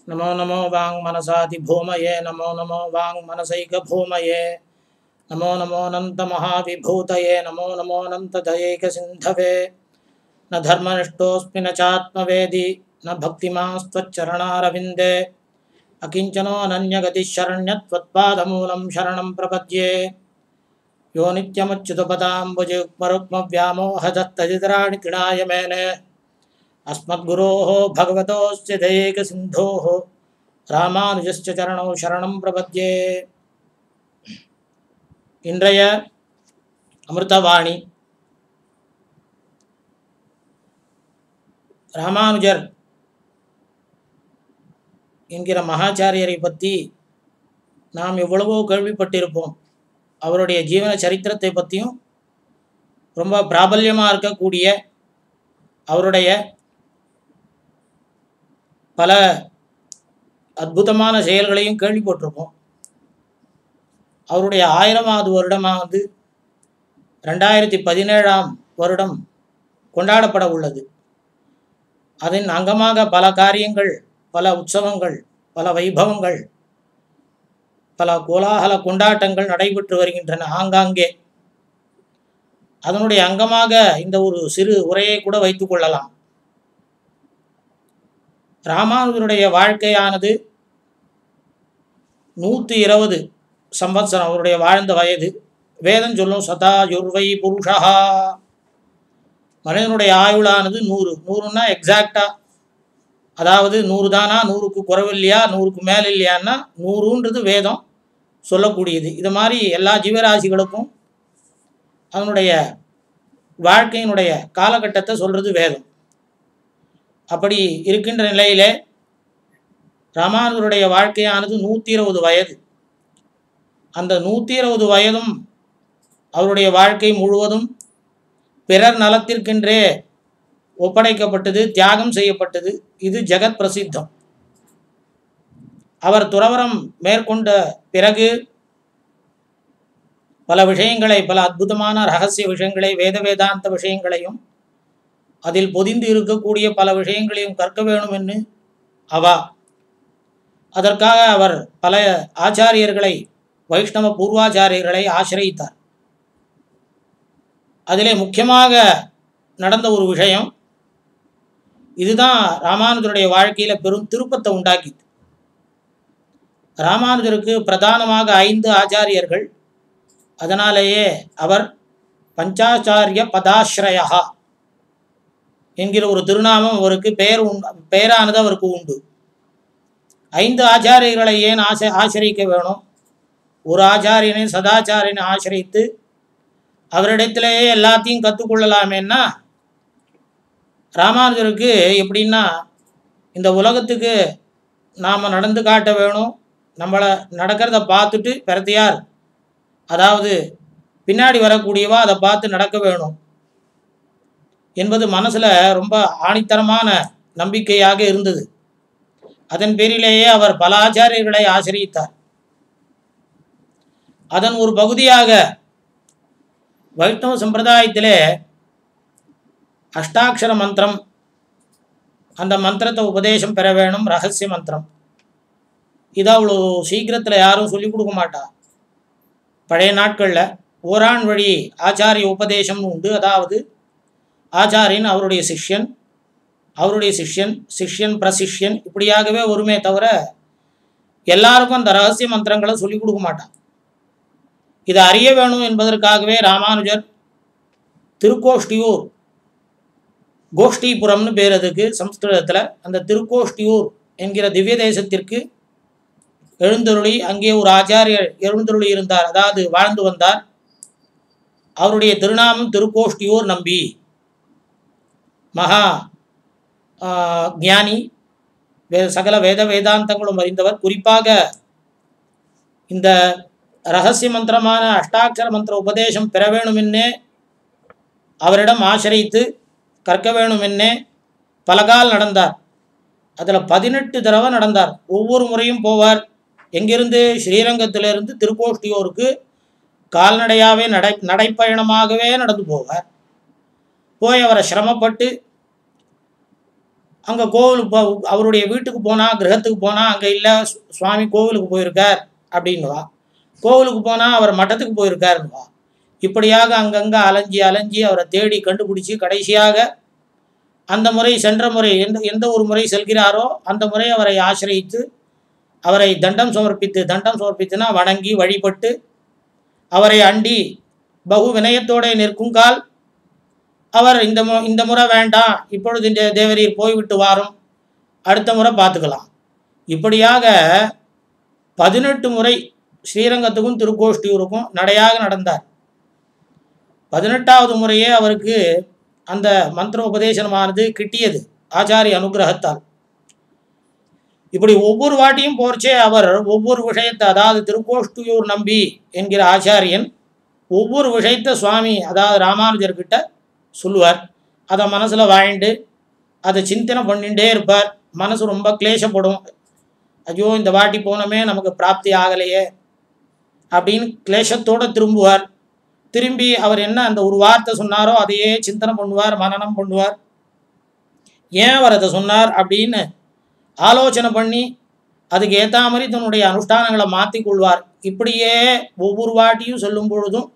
नमो नमो वांग मनसाति भूमये नमो नमो वांग मनसैक भूमये नमो नमो अनंत महाविभूतये नमो नमो अनंत दयैक सिंधवे न धर्मनिष्ठोऽस्मि न चात्मवेदी न भक्तिमास्त्वच्चरणारविन्दे अकिंचनो अनन्यगतिः शरण्यत्वत्पादमूलं शरणं प्रपद्ये यो नित्यमच्युतपदाम्बुजयुग्मरुग्मव्यामोहदत्तजितराणि तृणाय मेने अस्मद्गुरोः भगवतोऽस्य दयैकसिन्धोः रामानुजस्य चरणौ शरणं प्रपद्ये. இன்றைய அமிர்தவாணி ராமானுஜர் என்கிற மகாச்சாரியரை பற்றி நாம் எவ்வளவோ கேள்விப்பட்டிருப்போம். அவருடைய ஜீவன சரித்திரத்தை பற்றியும் ரொம்ப பிராபல்யமாக இருக்கக்கூடிய அவருடைய பல அற்புதமான செயல்களையும் கேள்விப்பட்டிருப்போம். அவருடைய 1000வது வருடமாக 2017 வருடம் கொண்டாடப்பட உள்ளது. அதன் அங்கமாக பல காரியங்கள், பல உற்சவங்கள், பல வைபவங்கள், பல கோலாகல கொண்டாட்டங்கள் நடைபெற்று வருகின்றன ஆங்காங்கே. அதனுடைய அங்கமாக இந்த ஒரு சிறு உரையை கூட வைத்துக் கொள்ளலாம். ராமானுஜருடைய வாழ்க்கையானது 120 சம்பத்சரம் அவருடைய வாழ்ந்த வயது. வேதம் சொல்லும் சதாயுர்வை புருஷா, மனிதனுடைய ஆயுளானது 100. 100ன்னா எக்ஸாக்டா, அதாவது 100 தானா, 100க்கு குறைவு இல்லையா, 100க்கு மேல் இல்லையான்னா 100ன்றது வேதம் சொல்லக்கூடியது. இது மாதிரி எல்லா ஜீவராசிகளுக்கும் அதனுடைய வாழ்க்கையினுடைய காலகட்டத்தை சொல்கிறது வேதம். அப்படி இருக்கின்ற நிலையிலே ராமானுஜருடைய வாழ்க்கையானது 120 வயது. அந்த 120 வயதும் அவருடைய வாழ்க்கை முழுவதும் பிறர் நலத்திற்கென்றே ஒப்படைக்கப்பட்டது, தியாகம் செய்யப்பட்டது. இது ஜெகத் பிரசித்தம். அவர் துறவரம் மேற்கொண்ட பிறகு பல விஷயங்களை, பல அற்புதமான ரகசிய விஷயங்களை, வேதாந்த விஷயங்களையும் அதில் பொதிந்து இருக்கக்கூடிய பல விஷயங்களையும் கற்க வேணும் என்று அதற்காக அவர் பல ஆச்சாரியர்களை, வைஷ்ணவ பூர்வாச்சாரியர்களை ஆசிரியித்தார். அதிலே முக்கியமாக நடந்த ஒரு விஷயம் இதுதான் ராமானுஜருடைய வாழ்க்கையில் பெரும் திருப்பத்தை உண்டாக்கிது. ராமானுஜருக்கு பிரதானமாக 5 ஆச்சாரியர்கள். அதனாலேயே அவர் பஞ்சாச்சாரிய பதாஸ்ரயா என்கிற ஒரு திருநாமம் அவருக்கு பெயரானது அவருக்கு உண்டு. 5 ஆச்சாரியர்களை ஏன் ஆசிரியிக்க வேணும்? ஒரு ஆச்சாரியனை, சதாச்சாரியனை ஆசிரியித்து அவரிடத்திலேயே எல்லாத்தையும் கற்றுக்கொள்ளலாமேன்னா, ராமானுஜருக்கு எப்படின்னா, இந்த உலகத்துக்கு நாம் நடந்து காட்ட வேணும். நம்மளை நடக்கிறத பார்த்துட்டு பிரத்தியார், அதாவது பின்னாடி வரக்கூடியவா அதை பார்த்து நடக்க வேணும் என்பது மனசில் ரொம்ப ஆணித்தரமான நம்பிக்கையாக இருந்தது. அதன் பேரிலேயே அவர் பல ஆச்சாரியர்களை ஆசிரியித்தார். அதன் ஒரு பகுதியாக வைஷ்ணவ சம்பிரதாயத்திலே அஷ்டாட்சர மந்திரம், அந்த மந்திரத்தை உபதேசம் பெற வேணும். ரகசிய மந்திரம் இது அவ்வளோ சீக்கிரத்தில் யாரும் சொல்லிக் கொடுக்க மாட்டா. பழைய நாட்களில் ஓரான் வழி ஆச்சாரிய உபதேசம்னு உண்டு. அதாவது ஆச்சாரியன் அவருடைய சிஷ்யன், அவருடைய சிஷ்யன், சிஷ்யன் பிரசிஷ்யன், இப்படியாகவே வருமே தவிர எல்லாருக்கும் அந்த ரகசிய மந்திரங்களை சொல்லிக் கொடுக்க மாட்டான். இதை அறிய வேணும் என்பதற்காகவே ராமானுஜர் திருக்கோஷ்டியூர், கோஷ்டிபுரம்னு பேர் அதுக்கு சம்ஸ்கிருதத்தில், அந்த திருக்கோஷ்டியூர் என்கிற திவ்ய தேசத்திற்கு எழுந்தருளி அங்கே ஒரு ஆச்சாரியர் எழுந்தருளி இருந்தார், அதாவது வாழ்ந்து வந்தார். அவருடைய திருநாமம் திருக்கோஷ்டியூர் நம்பி. மகா ஞானி, சகல வேதாந்தங்களும் அறிந்தவர். குறிப்பாக இந்த ரகசிய மந்திரமான அஷ்டாட்சர மந்திர உபதேசம் பெற வேணுமென்னே அவரிடம் ஆசிரியித்து கற்க வேணுமென்னே பலகால் நடந்தார். அதில் 18 தடவை நடந்தார். ஒவ்வொரு முறையும் போவார். எங்கிருந்து? ஸ்ரீரங்கத்திலிருந்து திருக்கோஷ்டியூருக்கு கால்நடையாகவே நடைப்பயணமாகவே நடந்து போவார். போய் அவரை சிரமப்பட்டு அங்கே கோவிலுக்கு அவருடைய வீட்டுக்கு போனால், கிரகத்துக்கு போனால் அங்கே இல்லை, சுவாமி கோவிலுக்கு போயிருக்கார் அப்படின்னுவா. கோவிலுக்கு போனால் அவர் மட்டத்துக்கு போயிருக்காருன்னுவா. இப்படியாக அங்கங்கே அலைஞ்சி அலைஞ்சி அவரை தேடி கண்டுபிடிச்சி கடைசியாக அந்த முறை சென்ற முறை எந்த ஒரு முறை செல்கிறாரோ அந்த முறை அவரை ஆசிரியித்து அவரை தண்டம் சமர்ப்பித்துனா வணங்கி வழிபட்டு அவரை அண்டி பகு வினயத்தோடு நிற்குங்கால் அவர் இந்த முறை வேண்டாம், இப்பொழுது இந்த தேவரீர் போய்விட்டு வாரும், அடுத்த முறை பார்த்துக்கலாம். இப்படியாக 18 முறை ஸ்ரீரங்கத்துக்கும் திருக்கோஷ்டியூருக்கும் நடையாக நடந்தார். 18வது முறையே அவருக்கு அந்த மந்திர உபதேசமானது கிட்டியது ஆச்சாரிய அனுகிரகத்தால். இப்படி ஒவ்வொரு வாட்டியும் போர்ச்சே அவர் ஒவ்வொரு விஷயத்தை, அதாவது திருக்கோஷ்டியூர் நம்பி என்கிற ஆச்சாரியன் ஒவ்வொரு விஷயத்தை சுவாமி அதாவது ராமானுஜர்கிட்ட சொல்லுவார். அதை மனசில் வாழ்ந்து அதை சிந்தனை பண்ணிகிட்டே இருப்பார். மனசு ரொம்ப கிளேசப்படும். ஐயோ இந்த வாட்டி போனோமே நமக்கு பிராப்தி ஆகலையே அப்படின்னு கிளேசத்தோடு திரும்புவார். திரும்பி அவர் என்ன அந்த ஒரு வார்த்தை சொன்னாரோ அதையே சிந்தனை பண்ணுவார், மனனம் பண்ணுவார். ஏன் அவர் அதை சொன்னார் அப்படின்னு ஆலோசனை பண்ணி அதுக்கு ஏற்ற மாதிரி தன்னுடைய அனுஷ்டானங்களை மாற்றி கொள்வார். இப்படியே ஒவ்வொரு வாட்டியும் சொல்லும் பொழுதும்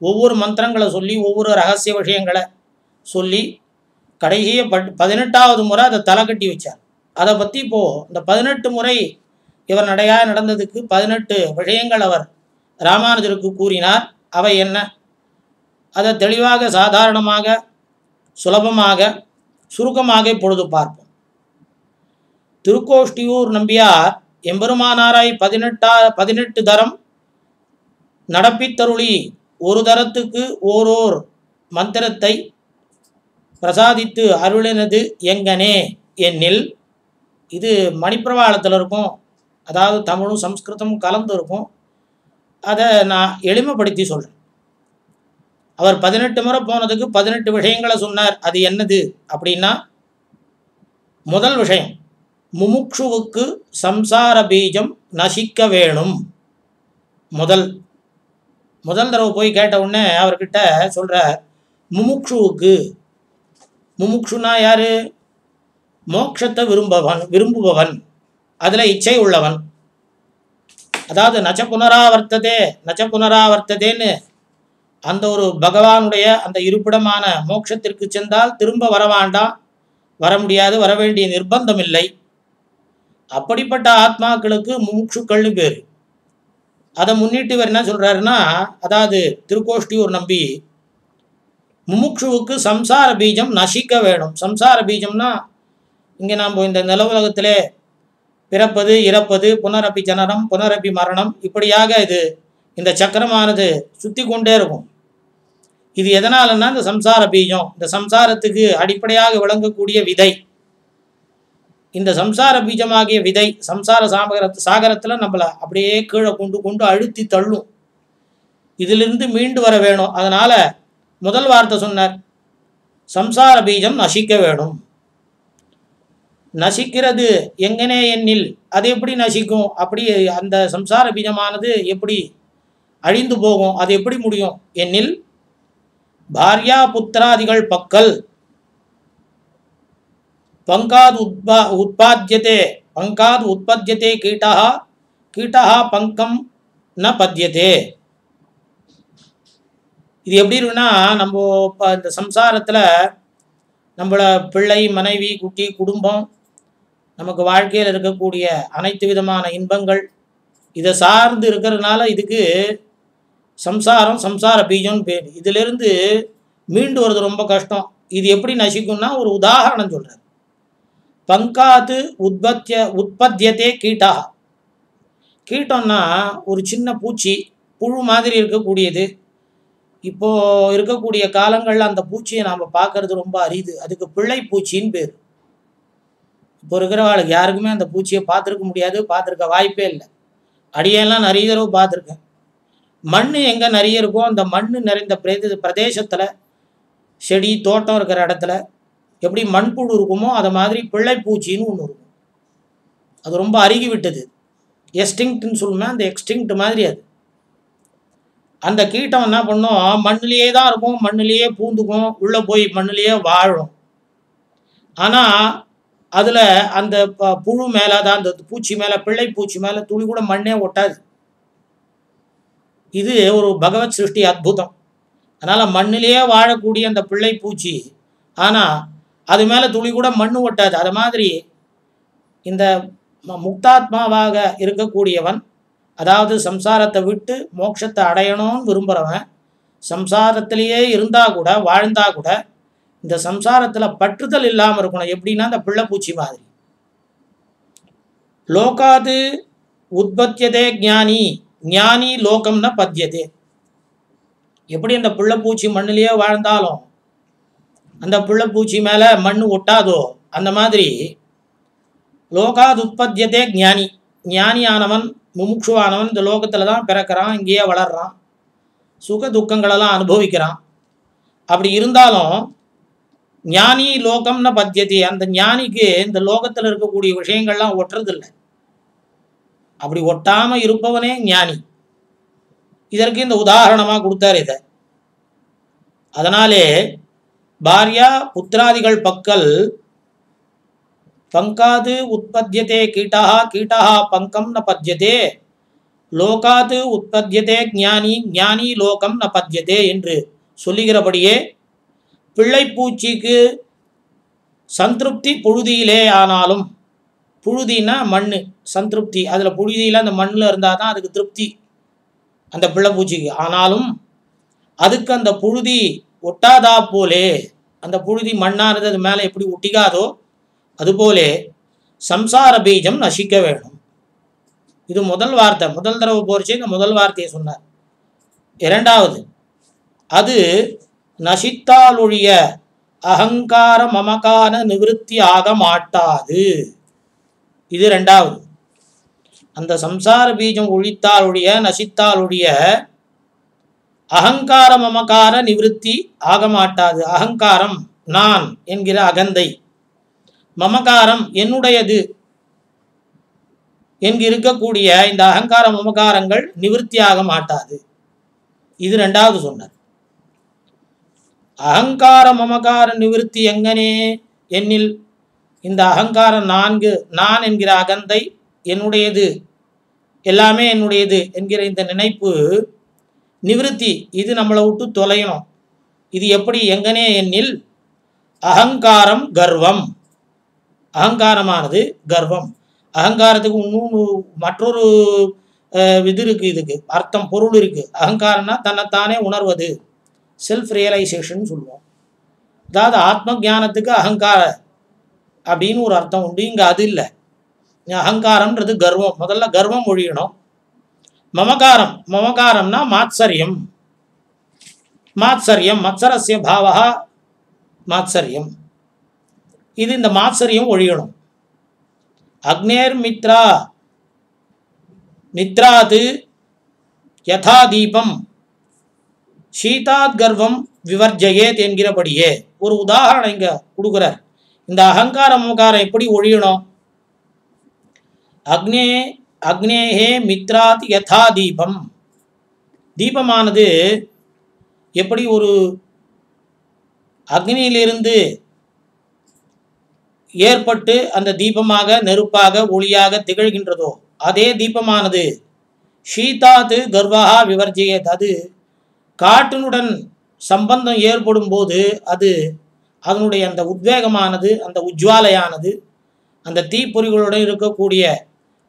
ஒவ்வொரு மந்திரங்களை சொல்லி ஒவ்வொரு ரகசிய விஷயங்களை சொல்லி கடைசியே 18வது முறை அதை தலை கட்டி வச்சார். அதை பற்றி இப்போது இந்த 18 முறை இவர் நடையாக நடந்ததுக்கு 18 விஷயங்கள் அவர் ராமானுஜருக்கு கூறினார். அவை என்ன? அதை தெளிவாக சாதாரணமாக சுலபமாக சுருக்கமாக இப்பொழுது பார்ப்போம். திருக்கோஷ்டியூர் நம்பியார் எம்பெருமானாராய் 18 தரம் நடப்பித்தருளி ஒரு தரத்துக்கு ஓரோர் மந்திரத்தை பிரசாதித்து அருளினது எங்கனே என்னில். இது மணிப்பிரவாளத்தில் இருக்கும், அதாவது தமிழும் சம்ஸ்கிருதமும் கலந்து இருக்கும். அதை நான் எளிமைப்படுத்தி சொல்கிறேன். அவர் 18 முறை போனதுக்கு 18 விஷயங்களை சொன்னார். அது என்னது அப்படின்னா, முதல் விஷயம் முமுக்ஷுவுக்கு சம்சார பீஜம் நசிக்க வேணும். முதல் தடவை போய் கேட்ட உடனே அவர்கிட்ட சொல்கிறார், முமுக்ஷுனா யாரு? மோட்சத்தை விரும்புபவன், அதில் இச்சை உள்ளவன். அதாவது நச்ச புனராவர்த்ததேன்னு அந்த ஒரு பகவானுடைய அந்த இருப்பிடமான மோட்சத்திற்கு சென்றால் திரும்ப வர முடியாது, வர வேண்டிய நிர்பந்தம் இல்லை. அப்படிப்பட்ட ஆத்மாக்களுக்கு முமுட்சுக்கள்னு பேர். அதை முன்னிட்டு இவர் என்ன சொல்கிறாருன்னா, அதாவது திருக்கோஷ்டியூர் நம்பி முமுட்சுவுக்கு சம்சார பீஜம் நசிக்க வேணும். சம்சார பீஜம்னா இங்கே நாம் இந்த நிலவுலகத்திலே பிறப்பது இறப்பது, புனரப்பி ஜனனம் புனரப்பி மரணம், இப்படியாக இந்த சக்கரமானது சுற்றி கொண்டே இருக்கும். இது எதனாலன்னா இந்த சம்சார பீஜம், இந்த சம்சாரத்துக்கு அடிப்படையாக விளங்கக்கூடிய விதை. இந்த சம்சார பீஜமாகிய விதை சம்சார சாகரத்தில் நம்மளை அப்படியே கீழே கொண்டு அழுத்தி தள்ளும். இதிலிருந்து மீண்டு வர வேணும். அதனால் முதல் வார்த்தை சொன்னார், சம்சார பீஜம் நசிக்க வேணும். நசிக்கிறது எங்கனே என்னில், அது எப்படி நசிக்கும்? அப்படி அந்த சம்சார பீஜமானது எப்படி அழிந்து போகும்? அது எப்படி முடியும்? என்னில் பாரியா புத்திராதிகள் பக்கல் பங்காது உற்பத்தியதே கீட்டா பங்கம் ந பத்தியதே. இது எப்படி இருக்குன்னா, நம்ம இப்போ இந்த சம்சாரத்தில் நம்மளை பிள்ளை மனைவி குட்டி குடும்பம் நமக்கு வாழ்க்கையில் இருக்கக்கூடிய அனைத்து விதமான இன்பங்கள் இதை சார்ந்து இருக்கிறதுனால இதுக்கு சம்சார பீஜம்னு பேர். இதிலிருந்து மீண்டு வருது ரொம்ப கஷ்டம். இது எப்படி நசிக்கும்னா ஒரு உதாரணம் சொல்கிறார். பங்காத்து உற்பத்தியதே கீட்டா. கீட்டம்னா ஒரு சின்ன பூச்சி, புழு மாதிரி இருக்கக்கூடியது. இப்போது இருக்கக்கூடிய காலங்களில் அந்த பூச்சியை நாம் பார்க்கறது ரொம்ப அரிது. அதுக்கு பிள்ளை பூச்சின்னு பேர். இப்போ இருக்கிறவாளுக்கு யாருக்குமே அந்த பூச்சியை பார்த்துருக்க முடியாது, பார்த்துருக்க வாய்ப்பே இல்லை. அடியெல்லாம் நிறைய தடவை பார்த்துருக்கேன். மண் எங்கே நிறைய இருக்கோ அந்த மண் நிறைந்த பிரதேசத்தில், செடி தோட்டம் இருக்கிற இடத்துல எப்படி மண்புழு இருக்குமோ அதை மாதிரி பிள்ளைப்பூச்சின்னு ஒன்று இருக்கும். அது ரொம்ப அருகி விட்டது, எக்ஸ்டிங்க்ட்னு சொல்லுமே, அந்த எக்ஸ்டிங்க்ட் மாதிரி அது. அந்த கீட்டம் என்ன பண்ணும், மண்ணிலேயே தான் இருக்கும், மண்ணிலேயே பூந்துக்கும், உள்ளே போய் மண்ணிலேயே வாழும். ஆனால் அதில் அந்த புழு மேலே தான் அந்த பூச்சி மேலே பிள்ளை பூச்சி மேலே துளி கூட மண்ணே ஒட்டாது. இது ஒரு பகவத் சிருஷ்டி அற்புதம். அதனால் மண்ணிலேயே வாழக்கூடிய அந்த பிள்ளை பூச்சி, ஆனால் அது மேலே துளி கூட மண் ஒட்டாது. அது மாதிரி இந்த முக்தாத்மாவாக இருக்கக்கூடியவன், அதாவது சம்சாரத்தை விட்டு மோட்சத்தை அடையணும்னு விரும்புகிறவன், சம்சாரத்திலேயே இருந்தால் கூட வாழ்ந்தா கூட இந்த சம்சாரத்தில் பற்றுதல் இல்லாமல் இருக்கணும். எப்படின்னா அந்த பிள்ளைப்பூச்சி மாதிரி. லோகாது உற்பத்தியதே ஞானி, ஞானி லோகம்னா பத்தியதே. எப்படி அந்த பிள்ளைப்பூச்சி மண்ணிலேயே வாழ்ந்தாலும் அந்த பிள்ளைப்பூச்சி மேலே மண் ஒட்டாதோ, அந்த மாதிரி லோகாது உற்பத்தியதே ஞானி, ஞானியானவன் முமுட்சுவானவன் இந்த லோகத்தில் தான் பிறக்கிறான், இங்கேயே வளர்றான், சுக துக்கங்களெல்லாம் அனுபவிக்கிறான். அப்படி இருந்தாலும் ஞானி லோகம்னு பத்தியதி, அந்த ஞானிக்கு இந்த லோகத்தில் இருக்கக்கூடிய விஷயங்கள்லாம் ஒட்டுறதில்லை. அப்படி ஒட்டாமல் இருப்பவனே ஞானி. இதற்கு இந்த உதாரணமாக கொடுத்தார் இதை. அதனாலே பாரியா புத்திராதிகள் பக்கல் பங்காது உற்பத்தியதே கீட்டா, கீட்டா பங்கம் ந பத்தியதே, லோகாது உற்பத்தியதே ஞானி, ஞானி லோகம் ந பத்தியதே என்று சொல்லுகிறபடியே பிள்ளைப்பூச்சிக்கு சந்திருப்தி புழுதியிலே ஆனாலும், புழுதினா மண், சந்திருப்தி அதில் புழுதியில் அந்த மண்ணில் இருந்தால் தான் அதுக்கு திருப்தி அந்த பிள்ளைப்பூச்சிக்கு. ஆனாலும் அதுக்கு அந்த புழுதி ஒட்டாதா போலே, அந்த புழுதி மண்ணானது அது மேலே எப்படி ஒட்டிக்காதோ அதுபோலே சம்சார பீஜம் நசிக்க வேணும். இது முதல் வார்த்தை. முதல் தடவை போர்ச்சு இந்த முதல் வார்த்தையை சொன்னார். இரண்டாவது, அது நசித்தாலொழிய அகங்கார மமகார நிவிருத்தி ஆக மாட்டாது. இது ரெண்டாவது. அந்த சம்சார பீஜம் ஒழித்தால் ஒழிய, நசித்தால் ஒழிய அகங்கார மமகார நிவிருத்தி ஆக மாட்டாது. அகங்காரம் நான் என்கிற அகந்தை, மமகாரம் என்னுடையது என்கிருக்கக்கூடிய இந்த அகங்கார மமகாரங்கள் நிவிருத்தி ஆக மாட்டாது. இது ரெண்டாவது சொன்னார். அகங்கார மமகார நிவிருத்தி எங்கனே என்னில், இந்த அகங்காரம் நான்கு, நான் என்கிற அகந்தை, என்னுடையது எல்லாமே என்னுடையது என்கிற இந்த நினைப்பு நிவிருத்தி, இது நம்மளை விட்டு தொலையணும். இது எப்படி எங்கனே என்னில், அகங்காரம் கர்வம், அகங்காரமானது கர்வம். அகங்காரத்துக்கு இன்னும் மற்றொரு இது இருக்குது, இதுக்கு அர்த்தம் பொருள் இருக்குது. அகங்காரம்னா தன்னைத்தானே உணர்வது, செல்ஃப் ரியலைசேஷன் சொல்லுவோம். அதாவது ஆத்ம ஞானத்துக்கு அகங்கார அப்படின்னு ஒரு அர்த்தம் உண்டு. இங்கே அது இல்லை. அகங்காரம்ன்றது கர்வம். முதல்ல கர்வம் ஒழியணும். மமகாரம், மமகாரம்னா மாத்சரியம், மாத்சரியம் மத்சரஸ்ய பாவா மாத்சரியம். இது இந்த மாத்சரியம் ஒழியணும். அக்னேர் மித்ரா நித்ராது யதா தீபம் சீதாத் கர்வம் விவர்ஜயேத் என்கிறபடியே ஒரு உதாரணம் இங்க கொடுக்குறார். இந்த அகங்கார மமகாரம் எப்படி ஒழியணும்? அக்னேஹே மித்ராத் யதா தீபம், தீபமானது எப்படி ஒரு அக்னியிலிருந்து ஏற்பட்டு அந்த தீபமாக நெருப்பாக ஒளியாக திகழ்கின்றதோ, அதே தீபமானது ஷீதாத்து கர்வஹா விவர்ஜயேத், அது காற்றினுடன் சம்பந்தம் ஏற்படும் போது அது அதனுடைய அந்த உத்வேகமானது, அந்த உஜ்வாலையானது, அந்த தீப்பொறிகளுடன் இருக்கக்கூடிய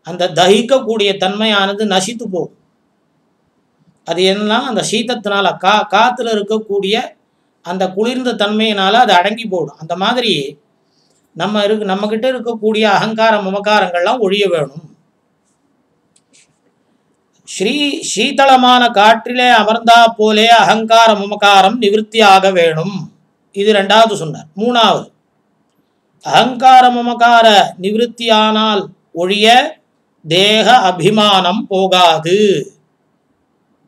அந்த தகிக்கக்கூடிய தன்மையானது நசித்து போகும். அது என்னன்னா அந்த சீதத்தினால, காற்றுல இருக்கக்கூடிய அந்த குளிர்ந்த தன்மையினால அது அடங்கி போடும். அந்த மாதிரி நம்மக்கிட்ட இருக்கக்கூடிய அகங்கார மமகாரங்கள்லாம் ஒழிய வேணும். சீதளமான காற்றிலே அமர்ந்தா போலே அகங்கார மமகாரம் நிவிருத்தி ஆக வேணும். இது ரெண்டாவது சொன்னார். மூணாவது, அகங்கார மமகார நிவிருத்தியானால் ஒழிய தேக அபிமானம் போகாது.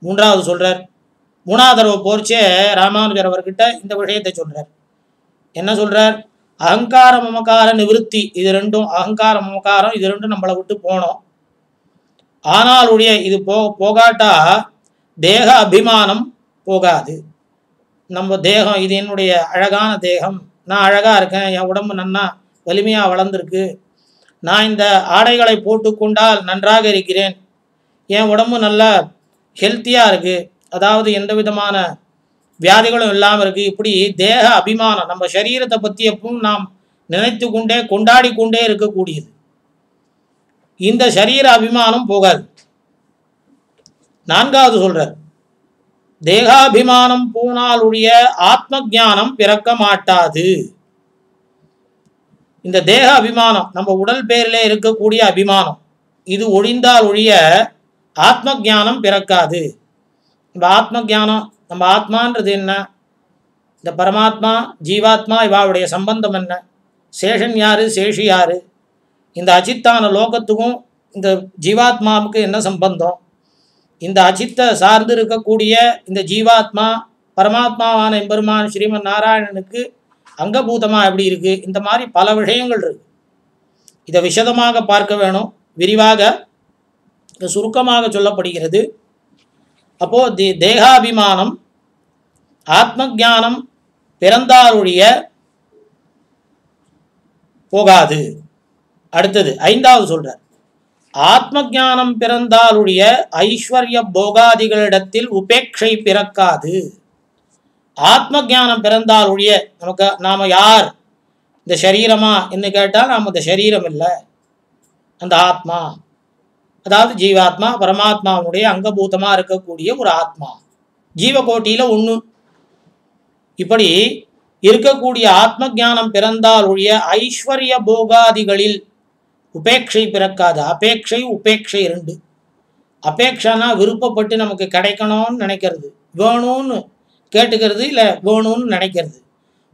மூன்றாவது சொல்றார். மூணாவது தடவை போர்ச்சே ராமானுஜர் அவர்கிட்ட இந்த விஷயத்தை சொல்றார். என்ன சொல்றார்? அகங்கார மமகார நிவிருத்தி, இது ரெண்டும், அகங்கார மமகாரம் இது ரெண்டும் நம்மளை விட்டு போனோம். ஆனால் ஒழிய இது போகாட்டா தேக அபிமானம் போகாது. நம்ம தேகம், இது என்னுடைய அழகான தேகம், நான் அழகா இருக்கேன், என் உடம்பு நன்னா வலிமையாக வளர்ந்துருக்கு, நான் இந்த ஆடைகளை போட்டுக்கொண்டால் நன்றாக இருக்கிறேன், என் உடம்பு நல்லா ஹெல்த்தியாக இருக்குது, அதாவது எந்த விதமான வியாதிகளும் இல்லாமல் இருக்குது, இப்படி தேக அபிமானம் நம்ம சரீரத்தை பற்றி எப்பவும் நாம் நினைத்து கொண்டே கொண்டாடி கொண்டே இருக்கக்கூடியது. இந்த சரீர அபிமானம் போகாது. நான்காவது சொல்றார், தேகாபிமானம் போனாலுடைய ஆத்ம ஞானம் பிறக்க மாட்டாது. இந்த தேக அபிமானம் நம்ம உடல் பேரிலே இருக்கக்கூடிய அபிமானம் இது ஒழிந்தால் ஒழிய ஆத்ம ஞானம் பிறக்காது. நம்ம ஆத்ம ஞானம், நம்ம ஆத்மான்றது என்ன, இந்த பரமாத்மா ஜீவாத்மா இவாவுடைய சம்பந்தம் என்ன, சேஷன் யாரு சேஷி யாரு, இந்த அஜித்தான லோகத்துக்கும் இந்த ஜீவாத்மாவுக்கு என்ன சம்பந்தம், இந்த அஜித்தை சார்ந்து இருக்கக்கூடிய இந்த ஜீவாத்மா பரமாத்மாவான எம்பெருமான் ஸ்ரீமன் நாராயணனுக்கு அங்கபூதமாக எப்படி இருக்குது, இந்த மாதிரி பல விஷயங்கள் இருக்கு. இதை விசதமாக பார்க்க வேணும், விரிவாக சுருக்கமாக சொல்லப்படுகிறது. அப்போது தேகாபிமானம் ஆத்ம ஞானம் பிறந்தாருடைய போகாது. அடுத்தது ஐந்தாவது சொல்றார், ஆத்ம ஞானம் பிறந்தாலுடைய ஐஸ்வர்ய போகாதிகளிடத்தில் உபேட்சை பிறக்காது. ஆத்ம ஞானம் பிறந்தாலுடைய நமக்கு நாம யார், இந்த சரீரமா என்று கேட்டால் நாம் இந்த சரீரம் இல்லை, அந்த ஆத்மா, அதாவது ஜீவாத்மா பரமாத்மாவுடைய அங்கபூதமாக இருக்கக்கூடிய ஒரு ஆத்மா, ஜீவகோட்டியில் ஒன்று. இப்படி இருக்கக்கூடிய ஆத்ம ஞானம் பிறந்தாலுடைய ஐஸ்வர்ய போகாதிகளில் உபேட்சை பிறக்காது. அபேட்சை உபேட்சை ரெண்டு. அபேட்சைனா விருப்பப்பட்டு நமக்கு கிடைக்கணும்னு நினைக்கிறது, வேணும்னு கேட்டுக்கிறது, இல்லை வேணும்னு நினைக்கிறது.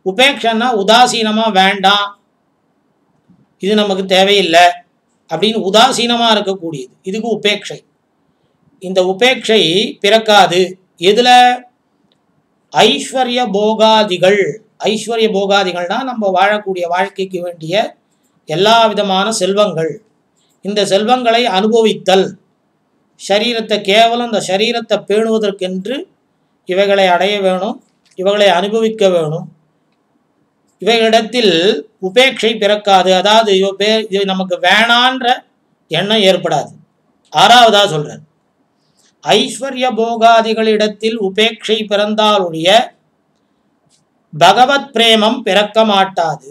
உபேட்சைனா உதாசீனமாக வேண்டாம், இது நமக்கு தேவையில்லை அப்படின்னு உதாசீனமாக இருக்கக்கூடியது, இதுக்கு உபேட்சை. இந்த உபேட்சை பிறக்காது. எதில்? ஐஸ்வர்ய போகாதிகள். ஐஸ்வர்ய போகாதிகள்னா நம்ம வாழக்கூடிய வாழ்க்கைக்கு வேண்டிய எல்லா விதமான செல்வங்கள். இந்த செல்வங்களை அனுபவித்தல், சரீரத்தை கேவலம் இந்த சரீரத்தை பேணுவதற்கென்று இவைகளை அடைய வேணும், இவைகளை அனுபவிக்க வேணும். இவைகளிடத்தில் உபேட்சை பிறக்காது. அதாவது இது நமக்கு வேணான்ற எண்ணம் ஏற்படாது. ஆறாவதா சொல்றார், ஐஸ்வர்ய போகாதிகளிடத்தில் உபேட்சை பிறந்தாலுடைய பகவத் பிரேமம் பிறக்க மாட்டாது.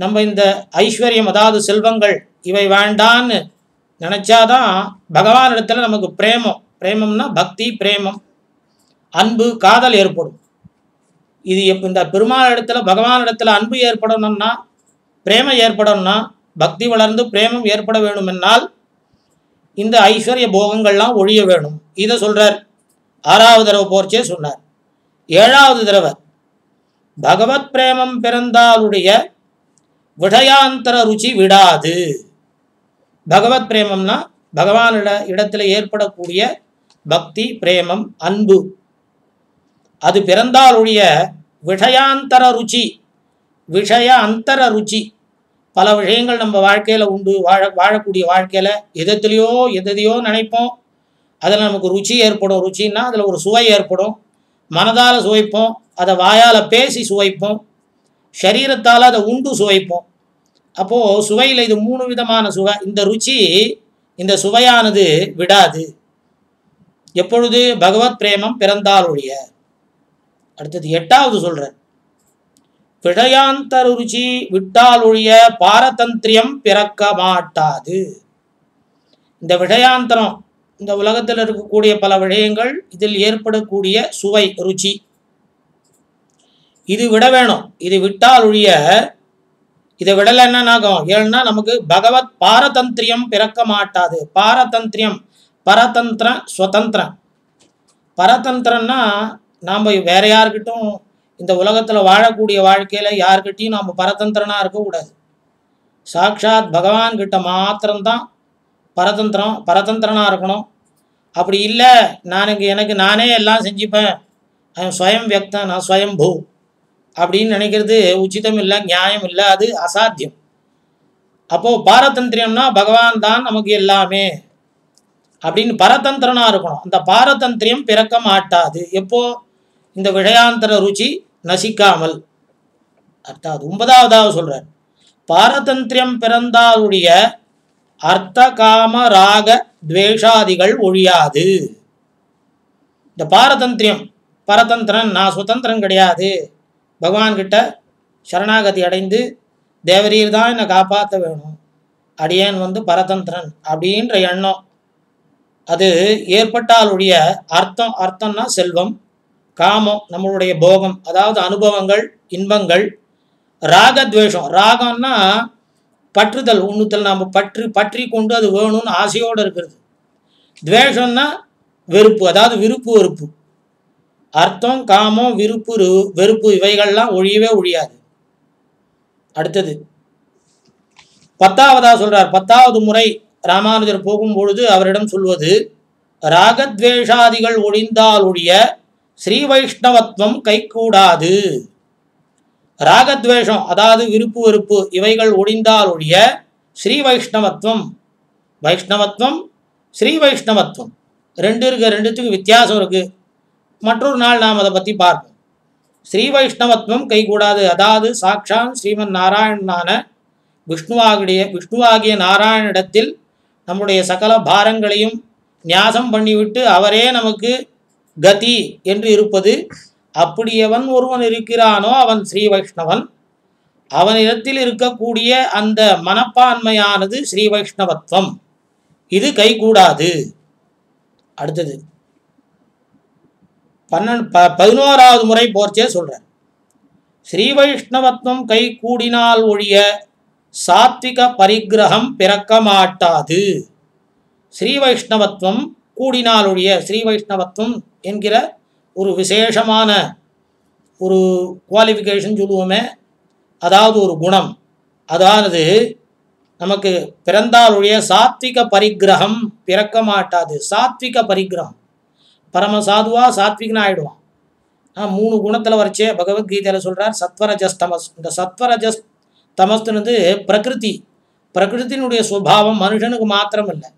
நம்ம இந்த ஐஸ்வர்யம் அதாவது செல்வங்கள் இவை வேண்டான்னு நினைச்சாதான் பகவான் இடத்துல நமக்கு பிரேமம், பிரேமம்னா பக்தி, பிரேமம், அன்பு, காதல் ஏற்படும். இது இந்த பெருமாள் இடத்துல பகவான் இடத்துல அன்பு ஏற்படணும்னா, பிரேமம் ஏற்படணும்னா, பக்தி வளர்ந்து பிரேமம் ஏற்பட வேணுமென்னால் இந்த ஐஸ்வர்ய போகங்கள்லாம் ஒழிய வேணும். இதை சொல்றார். ஆறாவது தடவை போர்ச்சே சொன்னார். ஏழாவது தடவை, பகவத் பிரேமம் பிறந்தாலுடைய விடயாந்தர ருச்சி விடாது. பகவத் பிரேமம்னா பகவான் இடத்துல ஏற்படக்கூடிய பக்தி, பிரேமம், அன்பு, அது பிறந்தாலுடைய விஷயாந்தர ருச்சி. விஷய அந்தர ருச்சி பல விஷயங்கள் நம்ம வாழ்க்கையில் உண்டு. வாழக்கூடிய வாழ்க்கையில் எதையோ நினைப்போம், அதில் நமக்கு ருச்சி ஏற்படும். ருச்சின்னா அதில் ஒரு சுவை ஏற்படும். மனதால் சுவைப்போம், அதை வாயால் பேசி சுவைப்போம், சரீரத்தால் அதை உண்டு சுவைப்போம். அப்போது சுவையில் இது மூணு விதமான சுவை. இந்த ருச்சி, இந்த சுவையானது விடாது. எப்பொழுது? பகவத் பிரேமம் பிறந்தாலுடைய. அடுத்தது எட்டாவது சொல்கிறார், விஷயாந்தர ருச்சி விட்டாலொழிய பாரதந்திரியம் பிறக்க மாட்டாது. இந்த விஷயாந்தரம், இந்த உலகத்தில் இருக்கக்கூடிய பல விஷயங்கள், இதில் ஏற்படக்கூடிய சுவை, ருச்சி, இது விட வேணும். இது விட்டால் ஒழிய, இதை விடலை என்னன்னாகும், ஏன்னா நமக்கு பகவத் பாரதந்திரியம் பிறக்க மாட்டாது. பாரதந்திரியம், பரதந்திரம், ஸ்வதந்திரம். பரதந்திரம்னா நாம் வேற யாருக்கிட்டும் இந்த உலகத்தில் வாழக்கூடிய வாழ்க்கையில் யாருக்கிட்டையும் நாம் பரதந்திரனாக இருக்கக்கூடாது. சாட்சாத் பகவான்கிட்ட மாத்திரம்தான் பரதந்திரனாக இருக்கணும். அப்படி இல்லை, எனக்கு நானே எல்லாம் செஞ்சுப்பேன், ஸ்வயம் வியக்தன், நான் ஸ்வயம்பூ அப்படின்னு நினைக்கிறது உச்சிதம் இல்லை, நியாயம் இல்லை, அது அசாத்தியம். அப்போது பாரதந்திரியம்னா பகவான் தான் நமக்கு எல்லாமே அப்படின்னு பரதந்திரனாக இருக்கணும். அந்த பாரதந்திரியம் பிறக்க மாட்டாது. எப்போ? இந்த விஷயாந்தர ருச்சி நசிக்காமல். அர்த்தாது. 9வது சொல்றார், பாரதந்திரியம் பிறந்தாலுடைய அர்த்த காம ராக துவேஷாதிகள் ஒழியாது. இந்த பாரதந்திரியம், பரதந்திரன், நான் சுதந்திரன் கிடையாது, பகவான்கிட்ட சரணாகதி அடைந்து தேவரீர் தான் என்னை காப்பாற்ற வேணும், அடியேன் பரதந்திரன் அப்படின்ற எண்ணம் அது ஏற்பட்டாலுடைய அர்த்தம்னா செல்வம், காமம் நம்மளுடைய போகம், அதாவது அனுபவங்கள், இன்பங்கள், ராகத்வேஷம், ராகம்னா பற்றுதல், உண்ணுதல், நாம் பற்றி கொண்டு அது வேணும்னு ஆசையோடு இருக்கிறது. துவேஷம்னா வெறுப்பு, அதாவது விருப்பு வெறுப்பு. அர்த்தம், காமம், விருப்பு வெறுப்பு இவைகள்லாம் ஒழியவே ஒழியாது. அடுத்தது 10வதா சொல்றார். 10வது முறை ராமானுஜர் போகும்பொழுது அவரிடம் சொல்வது, ராகத்வேஷாதிகள் ஒழிந்தால் ஒழிய ஸ்ரீ வைஷ்ணவத்துவம் கைகூடாது. ராகத்வேஷம் அதாவது விருப்பு வெறுப்பு இவைகள் ஒழிந்தால் ஒழிய ஸ்ரீ வைஷ்ணவத்துவம், வைஷ்ணவத்துவம் ஸ்ரீ வைஷ்ணவத்துவம் ரெண்டு இருக்கு, ரெண்டுத்துக்கு வித்தியாசம் இருக்கு. மற்றொரு நாள் நாம் அதை பற்றி பார்ப்போம். ஸ்ரீ வைஷ்ணவத்துவம் கைகூடாது, அதாவது சாட்சாத் ஸ்ரீமன் நாராயணனான விஷ்ணுவாகிய நாராயணிடத்தில் நம்முடைய சகல பாரங்களையும் நியாசம் பண்ணிவிட்டு அவரே நமக்கு கதி என்று இருப்பது. அப்படி எவன் ஒருவன் இருக்கிறானோ அவன் ஸ்ரீ வைஷ்ணவன். அவனிடத்தில் இருக்கக்கூடிய அந்த மனப்பான்மையானது ஸ்ரீ வைஷ்ணவத்துவம், இது கைகூடாது. அடுத்தது 11வது முறை போர்ச்சே சொல்றார், ஸ்ரீ வைஷ்ணவத்துவம் கை கூடினால் ஒழிய சாத்விக பரிகிரகம் பிறக்க மாட்டாது. ஸ்ரீ வைஷ்ணவத்துவம் கூடினால் ஒழிய, ஸ்ரீ வைஷ்ணவத்துவம் என்கிற ஒரு விசேஷமான ஒரு குவாலிஃபிகேஷன் சொல்லுவோமே, அதாவது ஒரு குணம், அதாவது நமக்கு பிறந்தால் ஒழிய சாத்விக பரிகிரகம் பிறக்க மாட்டாது. சாத்விக பரிகிரகம், பரமசாதுவா சாத்விகனா ஆயிடுவான். 3 குணத்தில் வரைச்சே பகவத்கீதையில் சொல்கிறார், சத்வரஜஸ் தமஸ். இந்த சத்வரஜஸ் தமஸ்துனது பிரகிருத்தினுடைய சுபாவம், மனுஷனுக்கு மாத்திரம் இல்லை.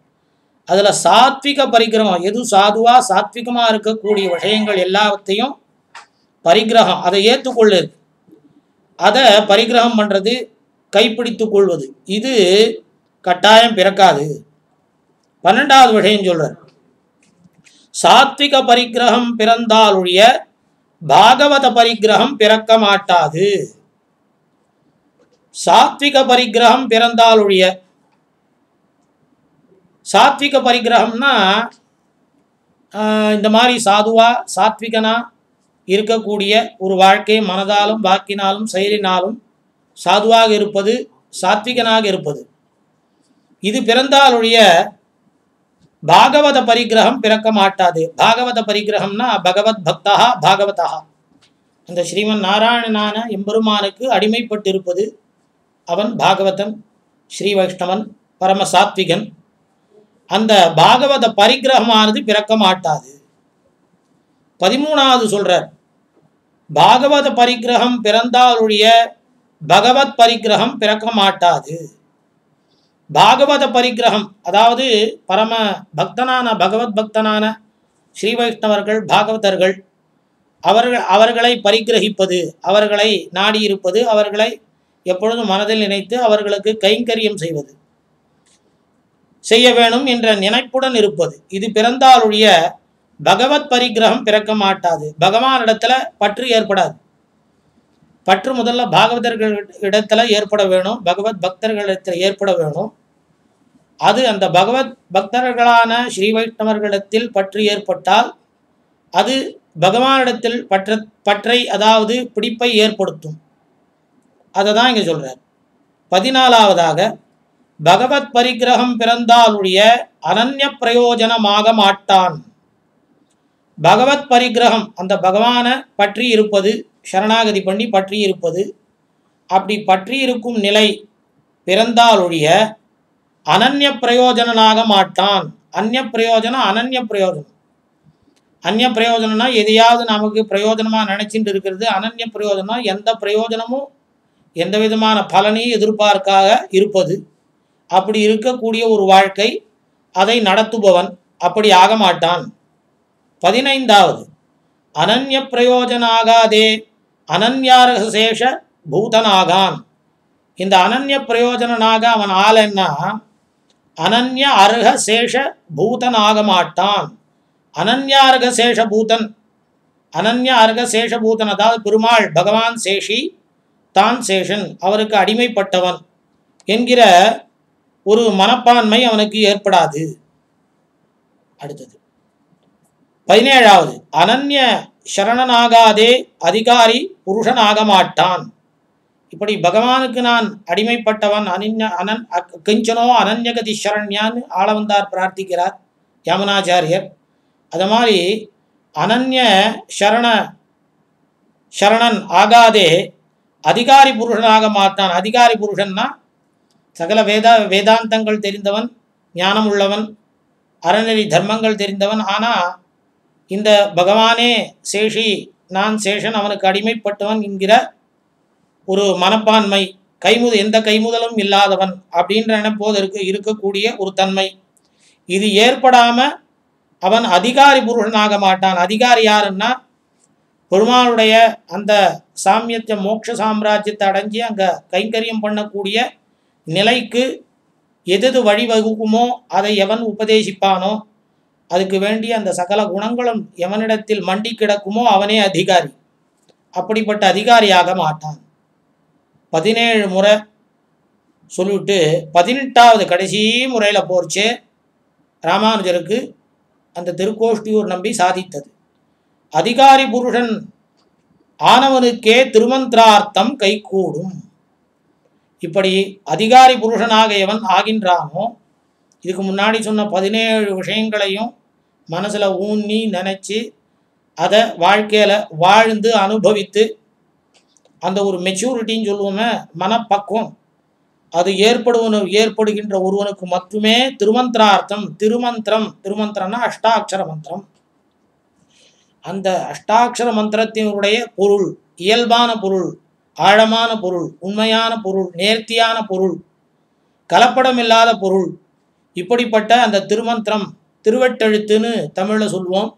அதில் சாத்விக பரிகிரகம், எது சாதுவா சாத்விகமாக இருக்கக்கூடிய விஷயங்கள் எல்லாத்தையும் பரிகிரகம், அதை ஏற்றுக்கொள்ளுது, அதை பரிகிரகம் பண்ணுறது, கைப்பிடித்து கொள்வது, இது கட்டாயம் பிறக்காது. 12வது விஷயம் சொல்றார், சாத்விக பரிகிரகம் பிறந்தால் ஒழிய பாகவத பரிகிரகம் பிறக்க மாட்டாது. சாத்விக பரிகிரகம் பிறந்தால் ஒழிய, சாத்விக பரிகிரகம்னா இந்த மாதிரி சாதுவா சாத்விகனா இருக்கக்கூடிய ஒரு வாழ்க்கை, மனதாலும் வாக்கினாலும் செயலினாலும் சாதுவாக இருப்பது, சாத்விகனாக இருப்பது, இது பிறந்தால் ஒழிய பாகவத பரிகிரகம் பிறக்க மாட்டாது. பாகவத பரிகிரகம்னா பகவத் பக்தா பாகவதா, அந்த ஸ்ரீமன் நாராயணனான எம்பெருமானுக்கு அடிமைப்பட்டிருப்பது, அவன் பாகவதன், ஸ்ரீ வைஷ்ணவன், பரம சாத்விகன். அந்த பாகவத பரிகிரகமானது பிறக்க மாட்டாது. 13வது சொல்றார், பாகவத பரிகிரகம் பிறந்தாலுடைய பகவத் பரிகிரகம் பிறக்க மாட்டாது. பாகவத பரிகிரகம் அதாவது பரம பக்தனான பகவத் பக்தனான ஸ்ரீ வைஷ்ணவர்கள், பாகவதர்கள், அவர்களை பரிகிரகிப்பது, அவர்களை நாடியிருப்பது, அவர்களை எப்பொழுதும் மனதில் நினைத்து அவர்களுக்கு கைங்கரியம் செய்ய வேணும் என்ற நினைப்புடன் இருப்பது, இது பிறந்தாலுடைய பகவத் பரிகிரகம் பிறக்க மாட்டாது. பகவானிடத்துல பற்று ஏற்படாது. பற்று முதல்ல பாகவதர்கள் இடத்துல ஏற்பட வேணும், பகவத் பக்தர்களிடத்தில் ஏற்பட வேணும். அது அந்த பகவத் பக்தர்களான ஸ்ரீ வைஷ்ணவர்களிடத்தில் பற்று ஏற்பட்டால் அது பகவானிடத்தில் பற்றை அதாவது பிடிப்பை ஏற்படுத்தும். அதை தான் இங்கே சொல்றார். 14வதாக, பகவத் பரிகிரகம் பிறந்தாலுடைய அனன்ய பிரயோஜனமாக மாட்டான். பகவத் பரிகிரகம் அந்த பகவானை பற்றி இருப்பது, சரணாகதி பண்ணி பற்றி இருப்பது, அப்படி பற்றி இருக்கும் நிலை பிறந்தாலுடைய அனன்ய பிரயோஜனாக மாட்டான். அந்நிய பிரயோஜனம், அனன்ய பிரயோஜனம். அந்நிய பிரயோஜனம்னா எதையாவது நமக்கு பிரயோஜனமாக நினைச்சிட்டு இருக்கிறது. அனன்ய பிரயோஜனம் எந்த பிரயோஜனமும் எந்த விதமான பலனையும் எதிர்பார்க்காக இருப்பது. அப்படி இருக்கக்கூடிய ஒரு வாழ்க்கை, அதை நடத்துபவன் அப்படி ஆக மாட்டான். 15வது, அனன்ய பிரயோஜனாகாதே அனன்யாரசேஷ பூதனாகான். இந்த அனன்ய பிரயோஜனனாக அவன் ஆளன்னா அனன்ய அர்ஹ சேஷ பூதனாக மாட்டான். அனன்யார்க சேஷபூதன், அனன்ய அர்க சேஷபூதன், அதாவது பெருமாள் பகவான் சேஷி, தான் சேஷன், அவருக்கு அடிமைப்பட்டவன் என்கிற ஒரு மனப்பான்மை அவனுக்கு ஏற்படாது. அடுத்தது 17வது, அனன்ய சரணனாகாதே அதிகாரி புருஷனாக மாட்டான். இப்படி பகவானுக்கு நான் அடிமைப்பட்டவன், கிஞ்சனோ அனன்யகதி சரண்யான்னு ஆளவந்தார் பிரார்த்திக்கிறார் யமுனாச்சாரியர். அது மாதிரி அனன்ய சரணன் ஆகாதே அதிகாரி புருஷனாக மாட்டான். அதிகாரி புருஷன்னா சகல வேதாந்தங்கள் தெரிந்தவன், ஞானம் உள்ளவன், அறநெறி தர்மங்கள் தெரிந்தவன். ஆனால் இந்த பகவானே சேஷி, நான் சேஷன், அவனுக்கு அடிமைப்பட்டவன் என்கிற ஒரு மனப்பான்மை, எந்த கைமுதலும் இல்லாதவன் அப்படின்ற நினைப்போது இருக்கக்கூடிய ஒரு தன்மை, இது ஏற்படாம அவன் அதிகாரி புருஷனாக மாட்டான். அதிகாரி யாருன்னா பெருமாளுடைய அந்த சாமியத்தை மோட்ச சாம்ராஜ்யத்தை அடைஞ்சி அங்கே கைங்கரியம் பண்ணக்கூடிய நிலைக்கு எது வழிவகுக்குமோ அதை எவன் உபதேசிப்பானோ, அதுக்கு வேண்டிய அந்த சகல குணங்களும் எவனிடத்தில் மண்டி கிடக்குமோ அவனே அதிகாரி. அப்படிப்பட்ட அதிகாரியாக மாட்டான். 17 முறை சொல்லிவிட்டு 18வது கடைசி முறையில் போர்ச்சே ராமானுஜருக்கு அந்த திருக்கோஷ்டியூர் நம்பி சாதித்தது. அதிகாரி புருஷன் ஆனவனுக்கே திருமந்திரார்த்தம் கைகூடும். இப்படி அதிகாரி புருஷனாக எவன் ஆகின்றானோ, இதுக்கு முன்னாடி சொன்ன 17 விஷயங்களையும் மனசில் ஊன்னி நினச்சி அதை வாழ்க்கையில் வாழ்ந்து அனுபவித்து அந்த ஒரு மெச்சூரிட்டின்னு சொல்லுவோமே, மனப்பக்குவம், அது ஏற்படுகின்ற ஒருவனுக்கு மட்டுமே திருமந்திரார்த்தம், திருமந்திரம்னா அஷ்டாட்சர மந்திரம். அந்த அஷ்டாட்சர மந்திரத்தினுடைய பொருள், இயல்பான பொருள், ஆழமான பொருள், உண்மையான பொருள், நேர்த்தியான பொருள், கலப்படம் இல்லாத பொருள், இப்படிப்பட்ட அந்த திருமந்திரம், திருவெட்டெழுத்துன்னு தமிழில் சொல்லுவோம்.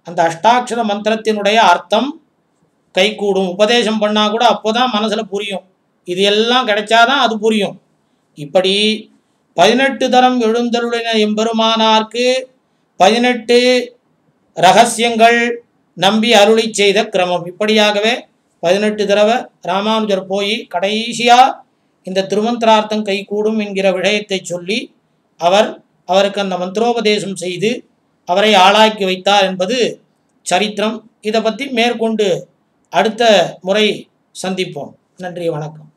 அந்த அஷ்டாட்சர மந்திரத்தினுடைய அர்த்தம் கைகூடும். உபதேசம் பண்ணால் கூட அப்போதான் மனசில் புரியும். இது எல்லாம் கிடைச்சாதான் அது புரியும். இப்படி 18 தரம் எழுந்தருளின எம்பெருமானார்க்கு 18 ரகசியங்கள் நம்பி அருளி செய்த கிரமம். இப்படியாகவே 18 தடவை ராமானுஜர் போய் கடைசியாக இந்த திருமந்திரார்த்தம் கைகூடும் என்கிற விஷயத்தை சொல்லி அவருக்கு அந்த மந்திரோபதேசம் செய்து அவரை ஆளாக்கி வைத்தார் என்பது சரித்திரம். இதை பற்றி மேற்கொண்டு அடுத்த முறை சந்திப்போம். நன்றி, வணக்கம்.